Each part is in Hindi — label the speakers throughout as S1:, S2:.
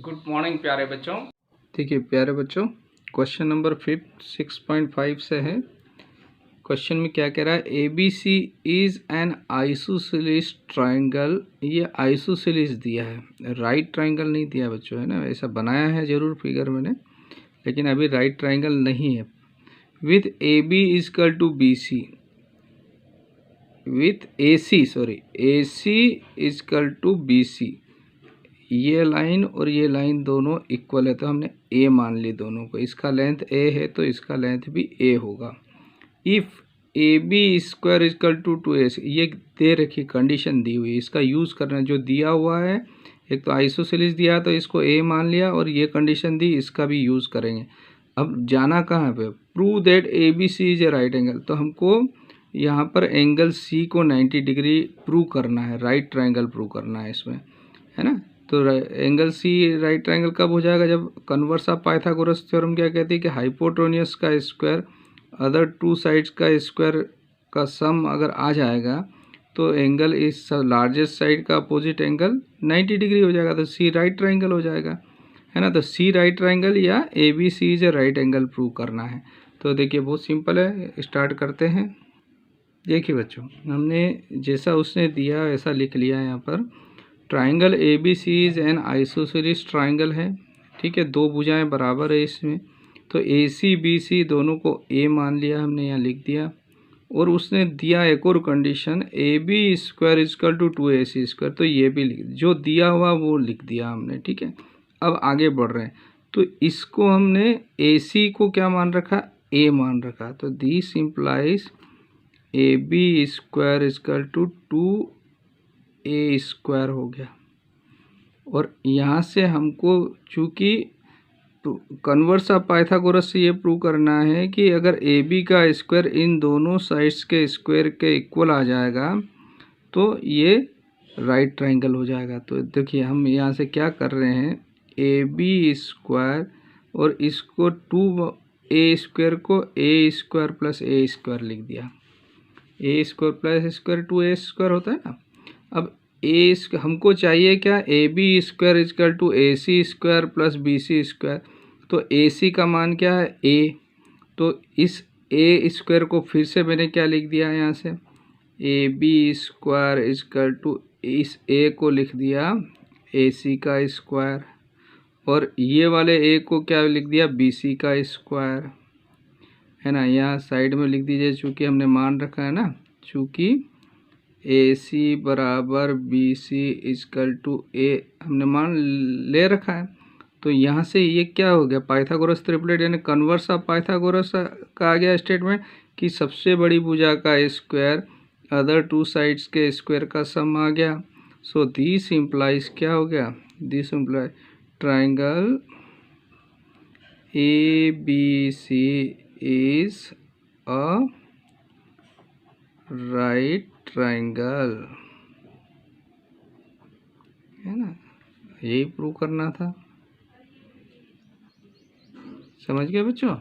S1: गुड मॉर्निंग प्यारे बच्चों।
S2: देखिए प्यारे बच्चों, क्वेश्चन नंबर 6.5 से है। क्वेश्चन में क्या कह रहा है, A B C is an isosceles triangle. ये आइसोसेलेस दिया है, राइट ट्राइंगल नहीं दिया बच्चों, है ना। ऐसा बनाया है जरूर फिगर मैंने, लेकिन अभी राइट ट्राइंगल नहीं है। With A B equal to B C, with A C equal to B C. ये लाइन और ये लाइन दोनों इक्वल है, तो हमने ए मान ली दोनों को। इसका लेंथ ए है तो इसका लेंथ भी ए होगा। If A B square equal to 2ac, ये दे रखी कंडीशन दी हुई है, इसका यूज़ करना। जो दिया हुआ है, एक तो आइसोसेलेस दिया तो इसको ए मान लिया, और ये कंडीशन दी, इसका भी यूज़ करेंगे। अब जाना कहाँ पे, prove that A B C is a right angle. तो हमको यहाँ पर एंगल सी को 90 डिग्री प्रूव करना है, राइट ट्राइंगल प्रूव करना है इसमें, है ना। तो एंगल सी राइट ट्राइंगल कब हो जाएगा, जब कन्वर्स ऑफ पाइथागोरस थ्योरम क्या कहती है कि हाइपोटेन्यूस का स्क्वायर अदर टू साइड्स का स्क्वायर का सम अगर आ जाएगा तो एंगल इस लार्जेस्ट साइड का अपोजिट एंगल 90 डिग्री हो जाएगा, तो सी राइट ट्राइंगल हो जाएगा, है ना। तो सी राइट ट्राइंगल या A B C is a right angle prove करना है। तो देखिए बहुत सिंपल है, स्टार्ट करते हैं। देखिए बच्चों, हमने जैसा उसने दिया वैसा लिख लिया यहाँ पर। Triangle A B C is an isosceles triangle है, ठीक है। दो भुजाएं बराबर है इसमें, तो ए सी बी सी दोनों को ए मान लिया हमने, यहाँ लिख दिया। और उसने दिया एक और condition, A B square equal to 2ac square, तो ये भी लिख, जो दिया हुआ वो लिख दिया हमने, ठीक है। अब आगे बढ़ रहे हैं, तो इसको हमने ए सी को क्या मान रखा, ए मान रखा। तो this implies A B square equal to 2a square हो गया। और यहाँ से हमको चूँकि कन्वर्स ऑफ पाइथागोरस से ये प्रूव करना है कि अगर ए बी का स्क्वायर इन दोनों साइड्स के स्क्वायर के इक्वल आ जाएगा तो ये राइट ट्राइंगल हो जाएगा। तो देखिए हम यहाँ से क्या कर रहे हैं, ए बी स्क्वायर और इसको 2a स्क्वायर को a square plus a square लिख दिया। A square plus square 2a square होता है ना। अब ए हमको चाहिए क्या, a B square equal to a c square plus b c square. तो ए सी का मान क्या है, ए। तो इस ए स्क्वायर को फिर से मैंने क्या लिख दिया यहाँ से, A B square equal to, इस ए को लिख दिया ए सी का स्क्वायर, और ये वाले ए को क्या लिख दिया, बी सी का स्क्वायर, है ना। यहाँ साइड में लिख दीजिए, चूँकि हमने मान रखा है ना, चूँकि ए सी बराबर बी सी इजकल टू ए हमने मान ले रखा है। तो यहाँ से ये क्या हो गया, पाइथागोरस ट्रिपलेट यानी कन्वर्स ऑफ पाइथागोरस का आ गया स्टेटमेंट कि सबसे बड़ी भुजा का स्क्वायर अदर टू साइड्स के स्क्वायर का सम आ गया। सो दिस इम्प्लाइज क्या हो गया, this imply triangle A B C is a right triangle, है ना। यही प्रूव करना था, समझ गए बच्चों।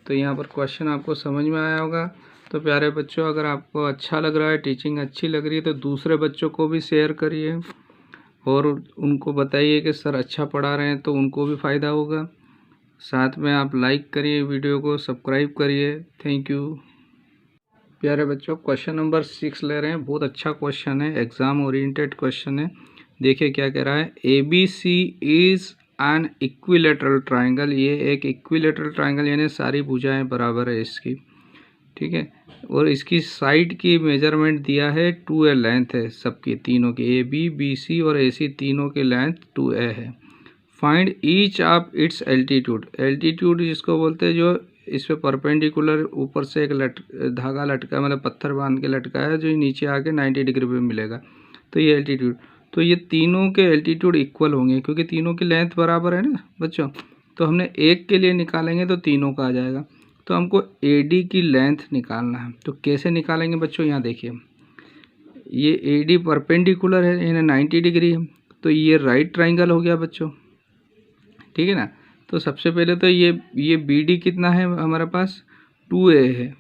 S2: तो यहाँ पर क्वेश्चन आपको समझ में आया होगा। तो प्यारे बच्चों, अगर आपको अच्छा लग रहा है, टीचिंग अच्छी लग रही है, तो दूसरे बच्चों को भी शेयर करिए और उनको बताइए कि सर अच्छा पढ़ा रहे हैं, तो उनको भी फ़ायदा होगा। साथ में आप लाइक करिए, वीडियो को सब्सक्राइब करिए। Thank you. प्यारे बच्चों, क्वेश्चन नंबर 6 ले रहे हैं। बहुत अच्छा क्वेश्चन है, एग्ज़ाम ओरिएंटेड क्वेश्चन है। देखिए क्या कह रहा है, A B C is an equilateral triangle. ये एक इक्विलेटरल ट्राइंगल यानी सारी भुजाएं बराबर है इसकी, ठीक है। और इसकी साइड की मेजरमेंट दिया है 2a लेंथ है सबकी, तीनों की, ए बी बी सी और ए सी तीनों की लेंथ 2a है। Find each of its altitude. Altitude जिसको बोलते हैं, जो इस पे परपेंडिकुलर ऊपर से एक धागा लटका, मतलब पत्थर बांध के लटका है, जो नीचे आके 90 डिग्री पे मिलेगा, तो ये एल्टीट्यूड। तो ये तीनों के एल्टीट्यूड इक्वल होंगे क्योंकि तीनों की लेंथ बराबर है ना बच्चों। तो हमने एक के लिए निकालेंगे तो तीनों का आ जाएगा। तो हमको ए डी की लेंथ निकालना है, तो कैसे निकालेंगे बच्चों, यहाँ देखिए, ये ए डी परपेंडिकुलर है यानी 90 डिग्री है, तो ये राइट ट्राइंगल हो गया बच्चों, ठीक है ना। तो सबसे पहले तो ये बी डी कितना है हमारे पास, 2a है,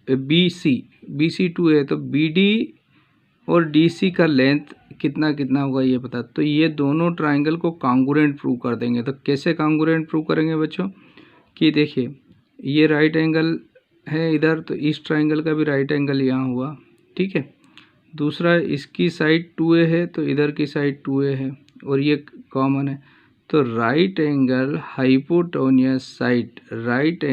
S2: बी सी 2a है, तो बी डी और डीसी का लेंथ कितना कितना होगा ये पता। तो ये दोनों ट्राइंगल को कॉन्ग्रुएंट प्रूव कर देंगे। तो कैसे कॉन्ग्रुएंट प्रूव करेंगे बच्चों कि देखिए ये राइट एंगल है इधर, तो इस ट्राइंगल का भी राइट एंगल यहाँ हुआ, ठीक है। दूसरा इसकी साइड 2a है तो इधर की साइड 2a है और ये कॉमन है। तो right angle hypotenuse side, right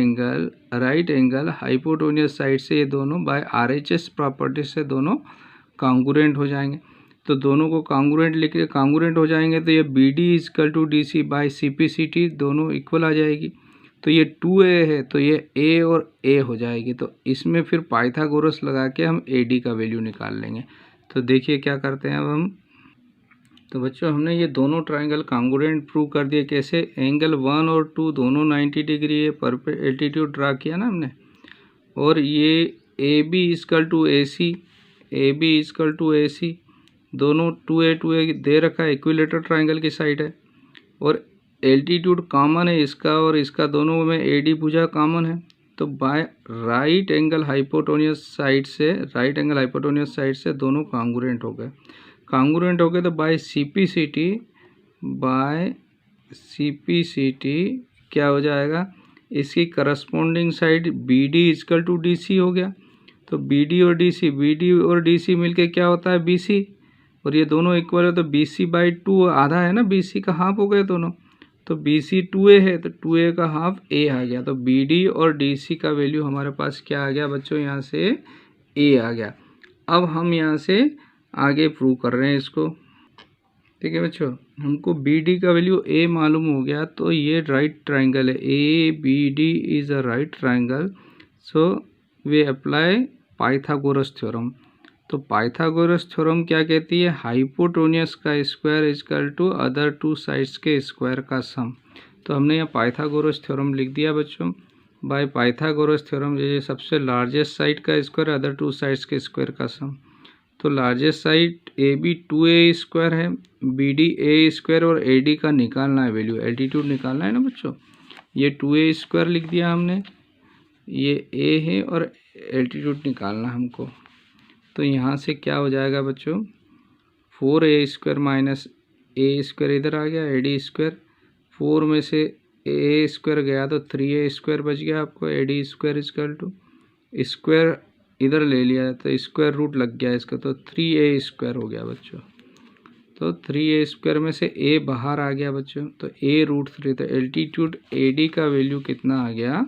S2: angle hypotenuse side से ये दोनों बाय RHS प्रॉपर्टी से दोनों कॉन्ग्रुएंट हो जाएंगे। तो दोनों को कॉन्ग्रुएंट लिख के कॉन्ग्रुएंट हो जाएंगे तो ये BD = DC बाय CPCT दोनों इक्वल आ जाएगी। तो ये 2a है तो ये a और a हो जाएगी। तो इसमें फिर पाइथागोरस लगा के हम AD का वैल्यू निकाल लेंगे। तो देखिए क्या करते हैं अब हम। तो बच्चों हमने ये दोनों ट्राइंगल कॉन्ग्रुएंट प्रूव कर दिए। कैसे? एंगल 1 और 2 दोनों 90 डिग्री है, एल्टीट्यूड ड्रा किया ना हमने। और ये AB = AC दोनों 2a दे रखा है, इक्विलेटरल ट्राइंगल की साइड है। और एल्टीट्यूड कॉमन है इसका और इसका, दोनों में AD भुजा कॉमन है। तो by right angle hypotenuse side से दोनों कॉन्ग्रुएंट हो गए। तो बाय CPCT क्या हो जाएगा, इसकी करस्पॉन्डिंग साइड BD = DC हो गया। तो BD और DC मिलके क्या होता है BC, और ये दोनों इक्वल है तो BC/2 आधा है ना, BC का हाफ हो गए दोनों। तो BC 2a है तो 2a का हाफ a आ गया। तो BD और DC का वैल्यू हमारे पास क्या आ गया बच्चों, यहाँ से a आ गया। अब हम यहाँ से आगे प्रूव कर रहे हैं इसको, ठीक है बच्चों। हमको BD का वैल्यू a मालूम हो गया तो ये राइट ट्राइंगल है, ABD is a right triangle, so we apply Pythagoras theorem. तो पाइथागोरस थ्योरम क्या कहती है, हाइपोटेन्यूस का square equal to other two sides के स्क्वायर का सम। तो हमने यहाँ पाइथागोरस थ्योरम लिख दिया बच्चों। बाय पाइथागोरस थ्योरम ये सबसे लार्जेस्ट साइड का स्क्वायर अदर टू साइड्स के स्क्वायर का सम। तो लार्जेस्ट साइड AB 2a² है, BD a² और AD का निकालना है वैल्यू, एल्टीट्यूड निकालना है ना बच्चों। ये 2a² लिख दिया हमने, ये a है और एल्टीट्यूड निकालना हमको। तो यहाँ से क्या हो जाएगा बच्चों, 4a² माइनस a² इधर आ गया, AD²। 4 में से a² गया तो 3a² बच गया आपको, AD² = स्क्वायर इधर ले लिया तो स्क्वायर रूट लग गया इसका, तो 3a² हो गया बच्चों। तो 3a² में से a बाहर आ गया बच्चों, तो a√3। तो एल्टीट्यूड AD का वैल्यू कितना आ गया,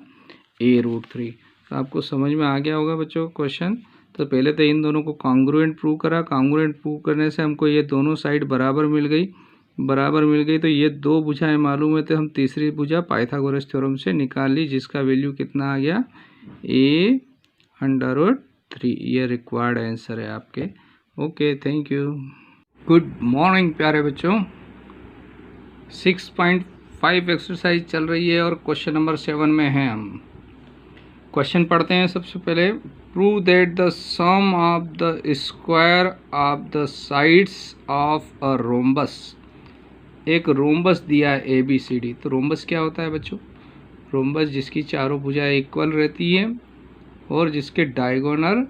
S2: a√3। तो आपको समझ में आ गया होगा बच्चों क्वेश्चन। तो पहले तो इन दोनों को कॉन्ग्रुएंट प्रूव करा, कॉन्ग्रुएंट प्रूव करने से हमको ये दोनों साइड बराबर मिल गई। तो ये दो भुजाएं मालूम है तो हम तीसरी भुजा पाइथागोरस थ्योरम से निकाल ली, जिसका वैल्यू कितना आ गया, a√3। ये रिक्वायर्ड आंसर है आपके। Okay, thank you. Good morning प्यारे बच्चों। 6.5 एक्सरसाइज चल रही है और क्वेश्चन नंबर 7 में है हम। क्वेश्चन पढ़ते हैं सबसे पहले। Prove that the sum of the square of the sides of a rhombus. एक रोम्बस दिया है ABCD। तो रोम्बस क्या होता है बच्चों, रोम्बस जिसकी चारों भुजाएं इक्वल रहती है और जिसके डायगोनल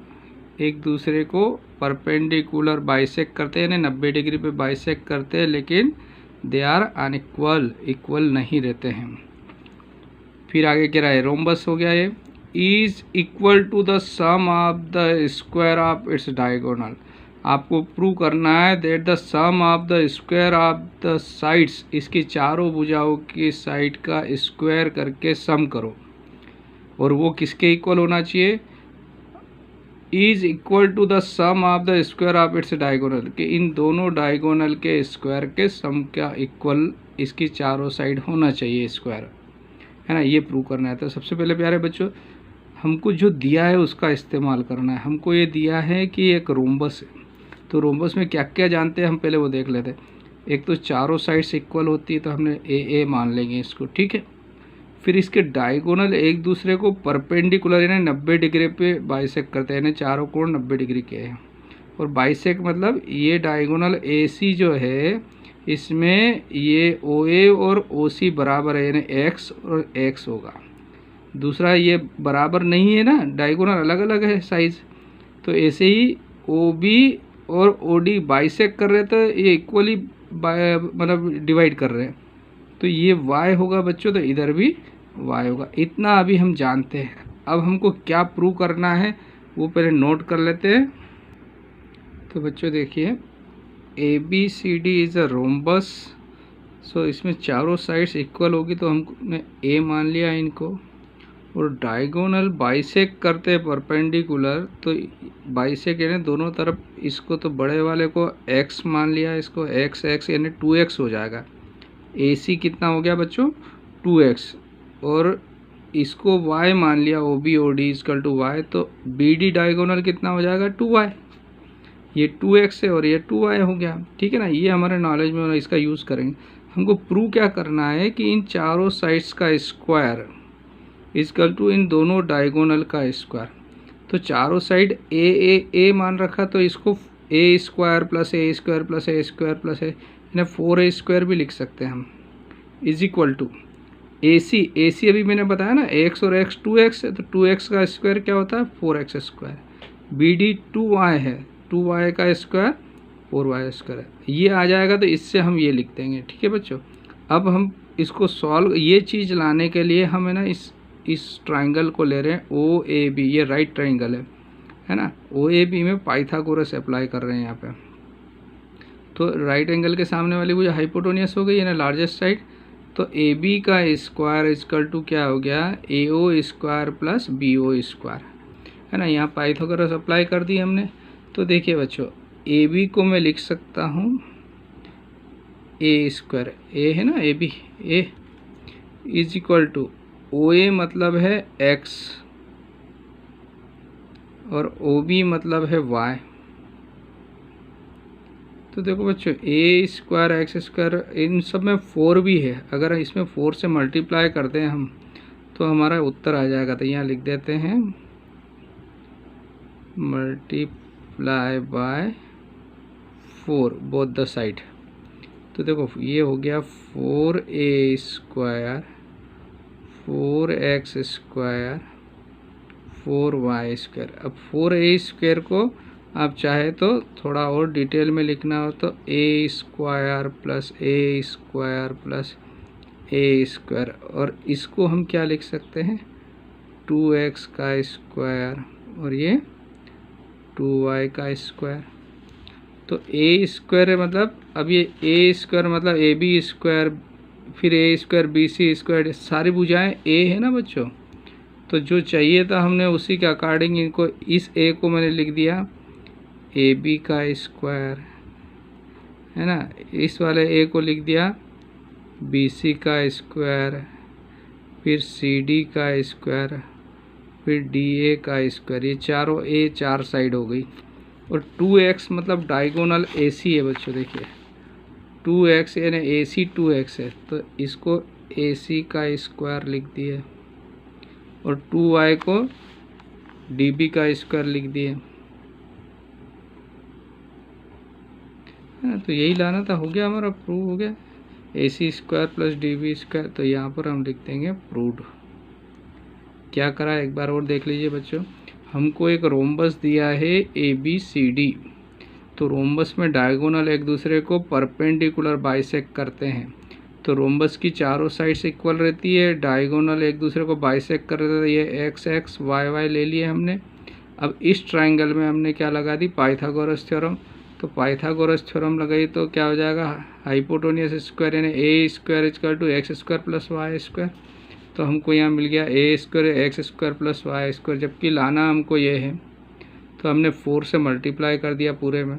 S2: एक दूसरे को परपेंडिकुलर बाइसेक्ट करते हैं, यानी 90 डिग्री पे बाइसेक्ट करते हैं, लेकिन दे आर अनइक्वल, इक्वल नहीं रहते हैं। फिर आगे क्या रहा है, रोम्बस हो गया ये, is equal to the sum of the square of its diagonal. आपको प्रूव करना है that the sum of the square of the sides, इसकी चारों भुजाओं की साइड का स्क्वायर करके सम करो, और वो किसके इक्वल होना चाहिए, is equal to the sum of the square of its diagonal, कि इन दोनों डायगोनल के स्क्वायर के सम का इक्वल इसकी चारों साइड होना चाहिए स्क्वायर, है ना। ये प्रूव करना है। तो सबसे पहले प्यारे बच्चों हमको जो दिया है उसका इस्तेमाल करना है। हमको ये दिया है कि एक रोम्बस है, तो रोम्बस में क्या क्या जानते हैं हम पहले वो देख लेते हैं। एक तो चारों साइड्स इक्वल होती है तो हमने a मान लेंगे इसको, ठीक है। फिर इसके डायगोनल एक दूसरे को परपेंडिकुलर यानी 90 डिग्री पे बाइसेक्ट करते हैं, यानी चारों कोण 90 डिग्री के हैं। और बाइसेक्ट मतलब ये डायगोनल AC जो है इसमें ये OA और OC बराबर है, यानी x और x होगा। दूसरा ये बराबर नहीं है ना, डायगोनल अलग अलग है साइज, तो ऐसे ही OB और OD बाइसेक्ट कर रहे हैं तो ये इक्वली मतलब डिवाइड कर रहे हैं, तो ये y होगा बच्चों, तो इधर भी y होगा। इतना अभी हम जानते हैं। अब हमको क्या प्रूव करना है वो पहले नोट कर लेते हैं। तो बच्चों देखिए, ABCD इज़ अ रोम्बस, सो इसमें चारों साइड्स इक्वल होगी, तो हमने A मान लिया इनको। और डायगोनल बाइसेक्ट करते हैं परपेंडिकुलर, तो बाइसेक्ट यानी दोनों तरफ, इसको तो बड़े वाले को x मान लिया, इसको x यानी 2x हो जाएगा। AC कितना हो गया बच्चों, 2x, और इसको y मान लिया, OB/OD इक्वल टू y, तो BD डायगोनल कितना हो जाएगा, 2y। ये 2x है और ये 2y हो गया, ठीक है ना। ये हमारे नॉलेज में होना, इसका यूज़ करेंगे। हमको प्रूव क्या करना है कि इन चारों साइड्स का स्क्वायर इक्वल टू इन दोनों डायगोनल का स्क्वायर। तो चारों साइड ए मान रखा, तो इसको a square plus a square plus a square plus a यानी 4a स्क्वायर भी लिख सकते हैं हम, इज इक्वल टू AC अभी मैंने बताया ना, x और x 2x है, तो 2x का स्क्वायर क्या होता है, 4x स्क्वायर। BD 2y है, 2y का स्क्वायर 4y स्क्वायर है, ये आ जाएगा, तो इससे हम ये लिख देंगे, ठीक है बच्चों। अब हम इसको सॉल्व, ये चीज़ लाने के लिए हम है ना इस ट्राइंगल को ले रहे हैं OAB, ये राइट ट्राइंगल है ना। OAB में पाइथागोरस अप्लाई कर रहे हैं यहाँ पे। तो राइट एंगल के सामने वाली वो जो हाइपोटेन्यूस हो गई है ना, लार्जेस्ट साइड, तो AB का स्क्वायर इक्वल टू क्या हो गया, AO square plus BO square, है ना। यहाँ पाइथागोरस अप्लाई कर दी हमने। तो देखिए बच्चों, AB को मैं लिख सकता हूँ A स्क्वायर, A है ना, AB A is equal to OA मतलब है x और OB मतलब है y। तो देखो बच्चों, A स्क्वायर एक्स स्क्वायर, इन सब में 4 भी है, अगर इसमें 4 से मल्टीप्लाई करते हैं हम तो हमारा उत्तर आ जाएगा। तो यहाँ लिख देते हैं multiply by 4 both the side. तो देखो ये हो गया 4A square 4x square 4y square. अब 4A स्क्वायर को आप चाहे तो थोड़ा और डिटेल में लिखना हो तो A square plus A square plus A square, और इसको हम क्या लिख सकते हैं, 2x का स्क्वायर और ये 2y का स्क्वायर। तो A स्क्वायर मतलब, अब ये A स्क्वायर मतलब AB स्क्वायर, फिर A स्क्वायर BC स्क्वायर, सारी भुजाएं A है ना बच्चों। तो जो चाहिए था हमने उसी के अकॉर्डिंग इनको, इस A को मैंने लिख दिया AB का स्क्वायर, है ना। इस वाले A को लिख दिया BC का स्क्वायर, फिर CD का स्क्वायर, फिर DA का स्क्वायर। ये चारों A 4 साइड हो गई। और 2x मतलब डायगोनल AC है बच्चों, देखिए 2x यानी AC 2x है, तो इसको AC का स्क्वायर लिख दिए और 2y को DB का स्क्वायर लिख दिए। तो यही लाना था, हो गया हमारा, प्रूव हो गया। AC square plus DB square, तो यहाँ पर हम लिख देंगे प्रूव्ड। क्या करा एक बार और देख लीजिए बच्चों, हमको एक रोम्बस दिया है ABCD, तो रोम्बस में डायगोनल एक दूसरे को परपेंडिकुलर बाइसेक्ट करते हैं, तो रोम्बस की चारों साइड्स इक्वल रहती है, डायगोनल एक दूसरे को बाइसेक्ट कर रहे थे, ये x x y y ले लिए हमने। अब इस ट्राइंगल में हमने क्या लगा दी, पाइथागोरस थ्योरम। तो पाइथागोरस थ्योरम लगाई तो क्या हो जाएगा, हाइपोटेन्यूस स्क्वायर यानी A square equal to x square plus y square. तो हमको यहाँ मिल गया A square x square plus y square, जबकि लाना हमको ये है, तो हमने 4 से मल्टीप्लाई कर दिया पूरे में।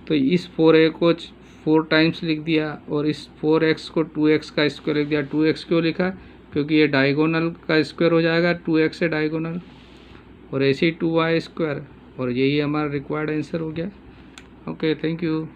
S2: तो इस 4A को 4 टाइम्स लिख दिया और इस 4x को 2x का स्क्वायर लिख दिया। 2x क्यों लिखा, क्योंकि ये डायगोनल का स्क्वायर हो जाएगा, 2x से डायगोनल, और ऐसे ही 2y स्क्वायर, और यही हमारा रिक्वायर्ड आंसर हो गया। Okay, thank you.